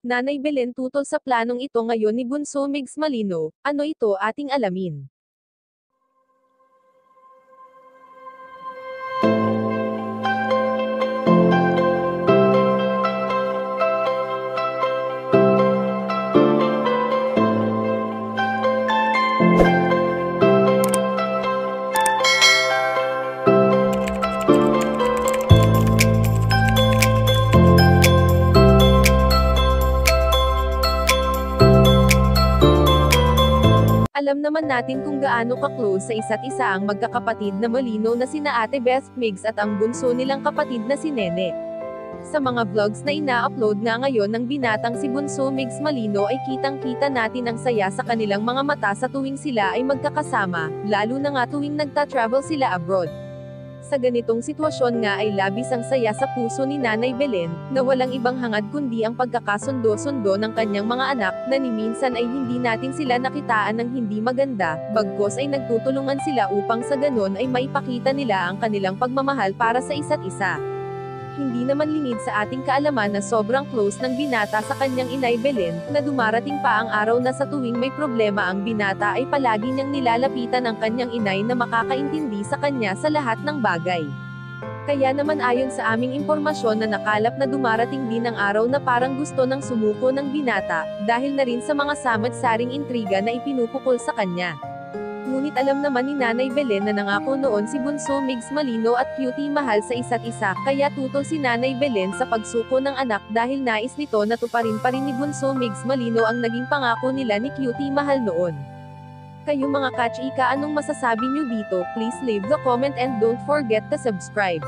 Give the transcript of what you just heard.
Nanay Belen tutol sa planong ito ngayon ni Bunso Migs Malino, ano ito ating alamin. Alam naman natin kung gaano ka-close sa isa't isa ang magkakapatid na Malino na sina Ate Beth Migs at ang bunso nilang kapatid na si Nene. Sa mga vlogs na ina-upload nga ngayon ng binatang si Bunso Migs Malino ay kitang-kita natin ang saya sa kanilang mga mata sa tuwing sila ay magkakasama, lalo na nga tuwing nagta-travel sila abroad. Sa ganitong sitwasyon nga ay labis ang saya sa puso ni Nanay Belen, na walang ibang hangad kundi ang pagkakasundo-sundo ng kanyang mga anak, na ni minsan ay hindi natin sila nakitaan ng hindi maganda, bagkos ay nagtutulungan sila upang sa ganon ay maipakita nila ang kanilang pagmamahal para sa isa't isa. Hindi naman lingid sa ating kaalaman na sobrang close ng binata sa kanyang inay Belen, na dumarating pa ang araw na sa tuwing may problema ang binata ay palagi niyang nilalapitan ang kanyang inay na makakaintindi sa kanya sa lahat ng bagay. Kaya naman ayon sa aming impormasyon na nakalap na dumarating din ang araw na parang gusto ng sumuko ng binata, dahil na rin sa mga samad-saring intriga na ipinupukol sa kanya. Ngunit alam naman ni Nanay Belen na nangako noon si Bunso Migs Malino at Cutie Mahal sa isa't isa, kaya tutol si Nanay Belen sa pagsuko ng anak dahil nais nito na tuparin pa rin ni Bunso Migs Malino ang naging pangako nila ni Cutie Mahal noon. Kayo mga ka-chika, anong masasabi nyo dito? Please leave the comment and don't forget to subscribe.